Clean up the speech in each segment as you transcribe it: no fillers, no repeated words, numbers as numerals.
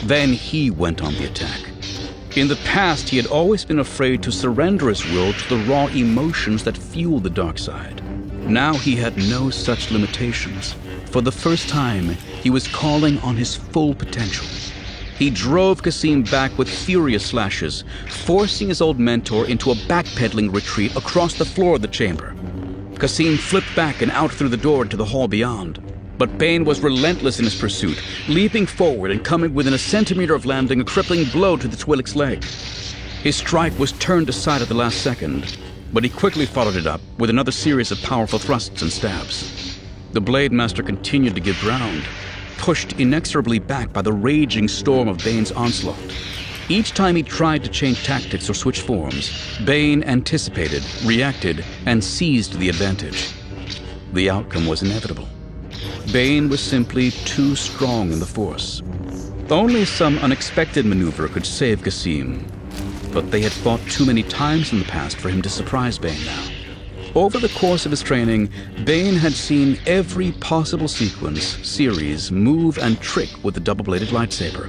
Then he went on the attack. In the past, he had always been afraid to surrender his will to the raw emotions that fueled the dark side. Now he had no such limitations. For the first time, he was calling on his full potential. He drove Kasim back with furious slashes, forcing his old mentor into a backpedaling retreat across the floor of the chamber. Kasim flipped back and out through the door into the hall beyond. But Bane was relentless in his pursuit, leaping forward and coming within a centimeter of landing a crippling blow to the Twi'lek's leg. His strike was turned aside at the last second, but he quickly followed it up with another series of powerful thrusts and stabs. The Blade Master continued to give ground, pushed inexorably back by the raging storm of Bane's onslaught. Each time he tried to change tactics or switch forms, Bane anticipated, reacted, and seized the advantage. The outcome was inevitable. Bane was simply too strong in the Force. Only some unexpected maneuver could save Kasim, but they had fought too many times in the past for him to surprise Bane now. Over the course of his training, Bane had seen every possible sequence, series, move, and trick with the double-bladed lightsaber,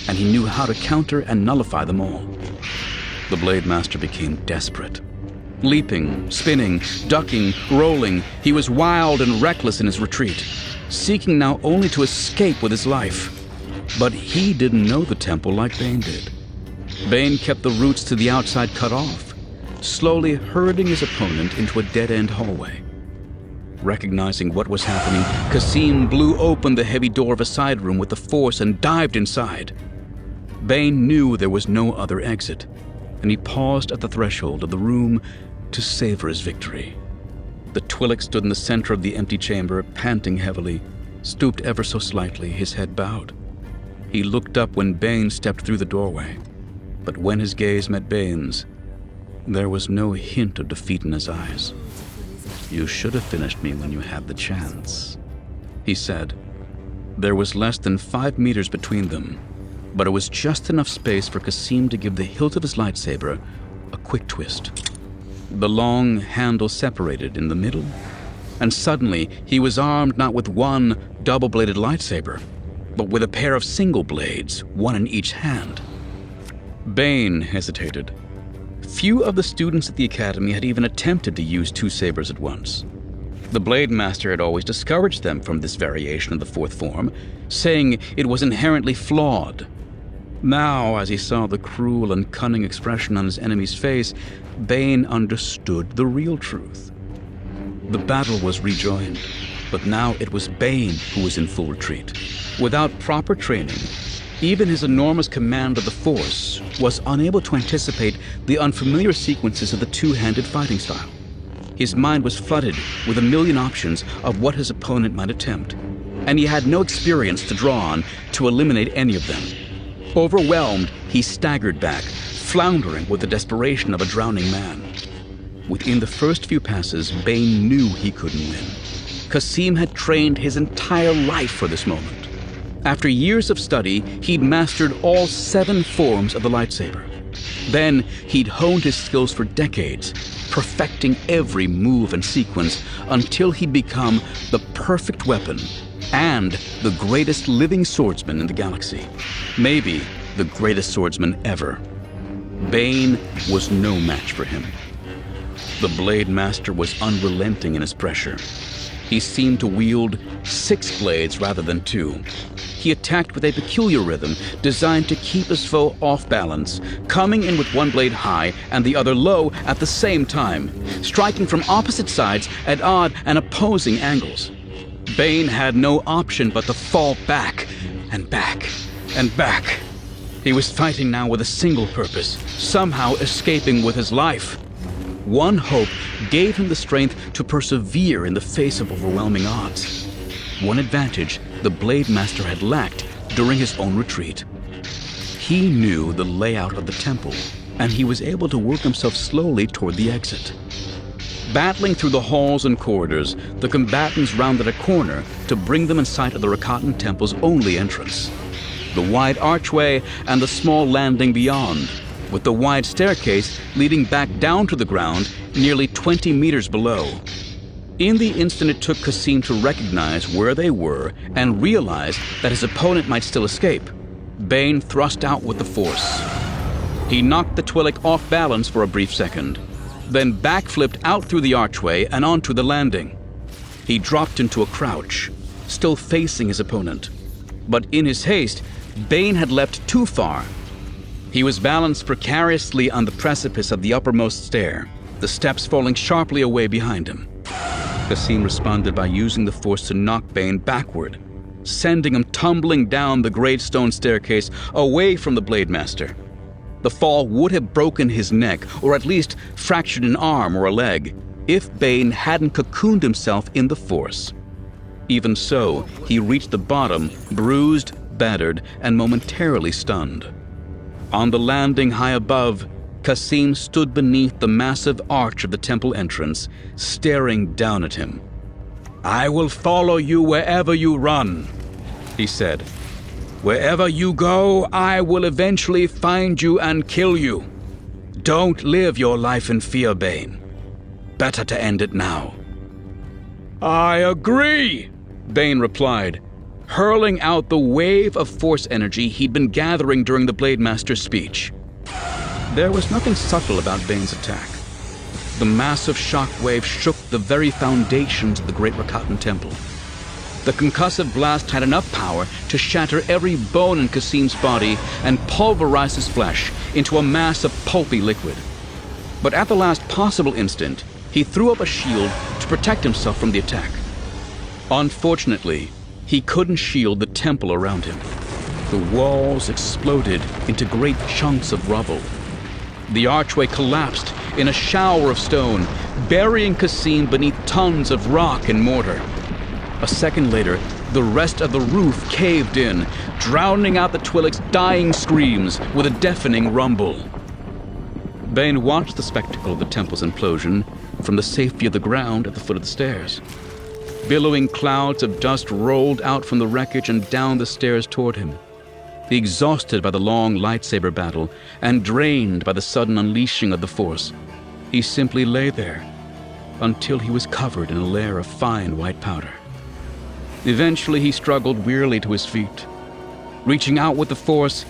and he knew how to counter and nullify them all. The Blade Master became desperate. Leaping, spinning, ducking, rolling, he was wild and reckless in his retreat, seeking now only to escape with his life. But he didn't know the temple like Bane did. Bane kept the routes to the outside cut off, slowly herding his opponent into a dead-end hallway. Recognizing what was happening, Kasim blew open the heavy door of a side room with the force and dived inside. Bane knew there was no other exit, and he paused at the threshold of the room to savor his victory. The Twi'lek stood in the center of the empty chamber, panting heavily, stooped ever so slightly, his head bowed. He looked up when Bane stepped through the doorway, but when his gaze met Bane's, there was no hint of defeat in his eyes. "You should have finished me when you had the chance," he said. There was less than 5 meters between them, but it was just enough space for Kasim to give the hilt of his lightsaber a quick twist. The long handle separated in the middle, and suddenly he was armed not with one double-bladed lightsaber, but with a pair of single blades, one in each hand. Bane hesitated. Few of the students at the academy had even attempted to use 2 sabers at once. The Blade Master had always discouraged them from this variation of the fourth form, saying it was inherently flawed. Now, as he saw the cruel and cunning expression on his enemy's face, Bane understood the real truth. The battle was rejoined, but now it was Bane who was in full retreat. Without proper training, even his enormous command of the Force was unable to anticipate the unfamiliar sequences of the two-handed fighting style. His mind was flooded with a million options of what his opponent might attempt, and he had no experience to draw on to eliminate any of them. Overwhelmed, he staggered back, floundering with the desperation of a drowning man. Within the first few passes, Bane knew he couldn't win. Kasim had trained his entire life for this moment. After years of study, he'd mastered all 7 forms of the lightsaber. Then he'd honed his skills for decades, perfecting every move and sequence until he'd become the perfect weapon and the greatest living swordsman in the galaxy. Maybe the greatest swordsman ever. Bane was no match for him. The Blade Master was unrelenting in his pressure. He seemed to wield 6 blades rather than 2. He attacked with a peculiar rhythm designed to keep his foe off balance, coming in with one blade high and the other low at the same time, striking from opposite sides at odd and opposing angles. Bane had no option but to fall back and back and back. He was fighting now with a single purpose, somehow escaping with his life. One hope gave him the strength to persevere in the face of overwhelming odds. One advantage the Blade Master had lacked during his own retreat. He knew the layout of the temple, and he was able to work himself slowly toward the exit. Battling through the halls and corridors, the combatants rounded a corner to bring them in sight of the Rakatan Temple's only entrance. The wide archway and the small landing beyond, with the wide staircase leading back down to the ground nearly 20 meters below. In the instant it took Kasim to recognize where they were and realize that his opponent might still escape, Bane thrust out with the force. He knocked the Twi'lek off balance for a brief second, then backflipped out through the archway and onto the landing. He dropped into a crouch, still facing his opponent. But in his haste, Bane had leapt too far. He was balanced precariously on the precipice of the uppermost stair, the steps falling sharply away behind him. Kasim responded by using the force to knock Bane backward, sending him tumbling down the great stone staircase away from the Blade Master. The fall would have broken his neck, or at least fractured an arm or a leg, if Bane hadn't cocooned himself in the force. Even so, he reached the bottom, bruised, battered, and momentarily stunned. On the landing high above, Kasim stood beneath the massive arch of the temple entrance, staring down at him. "I will follow you wherever you run," he said. "Wherever you go, I will eventually find you and kill you. Don't live your life in fear, Bane. Better to end it now." "I agree," Bane replied, hurling out the wave of force energy he'd been gathering during the Blade Master's speech. There was nothing subtle about Bane's attack. The massive shockwave shook the very foundations of the Great Rakatan Temple. The concussive blast had enough power to shatter every bone in Kasim's body and pulverize his flesh into a mass of pulpy liquid. But at the last possible instant, he threw up a shield to protect himself from the attack. Unfortunately, he couldn't shield the temple around him. The walls exploded into great chunks of rubble. The archway collapsed in a shower of stone, burying Kasim beneath tons of rock and mortar. A second later, the rest of the roof caved in, drowning out the Twi'lek's dying screams with a deafening rumble. Bane watched the spectacle of the temple's implosion from the safety of the ground at the foot of the stairs. Billowing clouds of dust rolled out from the wreckage and down the stairs toward him. Exhausted by the long lightsaber battle and drained by the sudden unleashing of the Force, he simply lay there until he was covered in a layer of fine white powder. Eventually, he struggled wearily to his feet. Reaching out with the Force,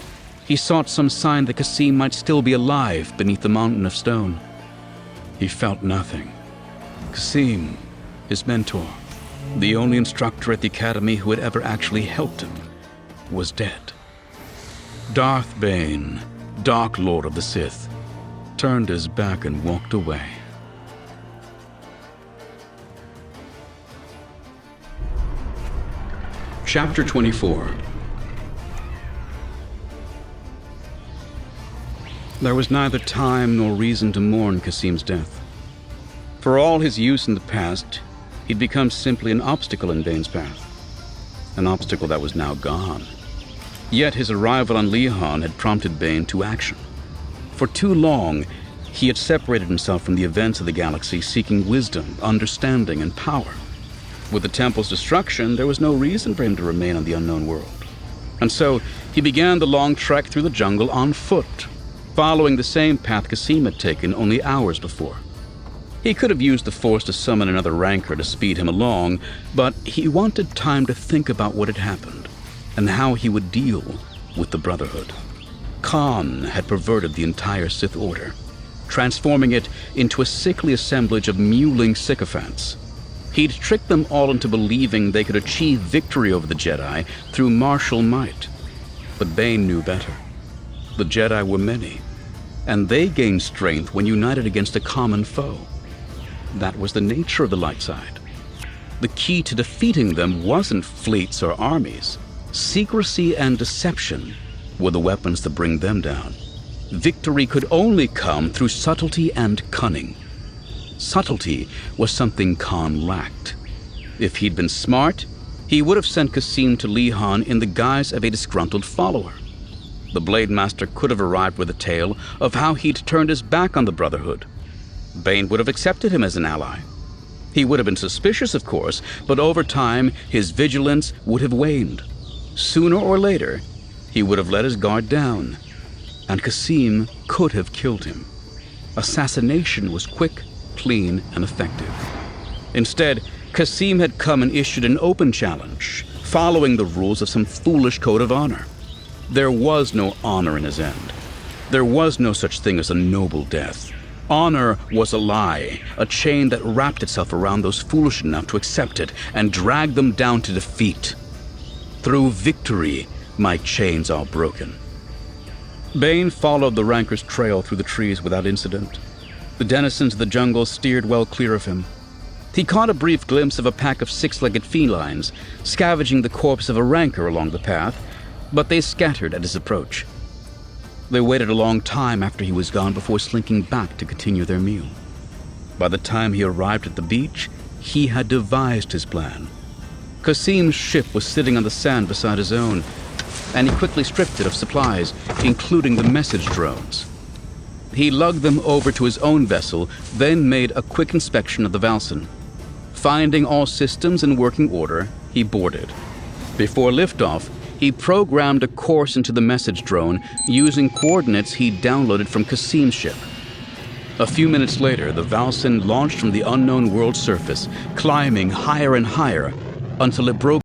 he sought some sign that Kasim might still be alive beneath the mountain of stone. He felt nothing. Kasim, his mentor, the only instructor at the academy who had ever actually helped him, was dead. Darth Bane, Dark Lord of the Sith, turned his back and walked away. Chapter 24. There was neither time nor reason to mourn Kasim's death. For all his use in the past, he'd become simply an obstacle in Bane's path. An obstacle that was now gone. Yet his arrival on Lihan had prompted Bane to action. For too long, he had separated himself from the events of the galaxy, seeking wisdom, understanding, and power. With the temple's destruction, there was no reason for him to remain on the unknown world. And so, he began the long trek through the jungle on foot, following the same path Kasim had taken only hours before. He could have used the Force to summon another ranker to speed him along, but he wanted time to think about what had happened and how he would deal with the Brotherhood. Khan had perverted the entire Sith Order, transforming it into a sickly assemblage of mewling sycophants. He'd tricked them all into believing they could achieve victory over the Jedi through martial might. But Bane knew better. The Jedi were many, and they gained strength when united against a common foe. That was the nature of the light side. The key to defeating them wasn't fleets or armies. Secrecy and deception were the weapons to bring them down. Victory could only come through subtlety and cunning. Subtlety was something Khan lacked. If he'd been smart, he would have sent Kasim to Lihan in the guise of a disgruntled follower. The Blade Master could have arrived with a tale of how he'd turned his back on the Brotherhood. Bane would have accepted him as an ally. He would have been suspicious, of course, but over time his vigilance would have waned. Sooner or later, he would have let his guard down, and Kasim could have killed him. Assassination was quick, clean, and effective. Instead, Kasim had come and issued an open challenge, following the rules of some foolish code of honor. There was no honor in his end. There was no such thing as a noble death. Honor was a lie, a chain that wrapped itself around those foolish enough to accept it and dragged them down to defeat. Through victory, my chains are broken. Bane followed the ranker's trail through the trees without incident. The denizens of the jungle steered well clear of him. He caught a brief glimpse of a pack of six-legged felines scavenging the corpse of a ranker along the path, but they scattered at his approach. They waited a long time after he was gone before slinking back to continue their meal. By the time he arrived at the beach, he had devised his plan. Qasim's ship was sitting on the sand beside his own, and he quickly stripped it of supplies, including the message drones. He lugged them over to his own vessel, then made a quick inspection of the Valsen. Finding all systems in working order, he boarded. Before liftoff, he programmed a course into the message drone using coordinates he'd downloaded from Qasim's ship. A few minutes later, the Valsen launched from the unknown world's surface, climbing higher and higher until it broke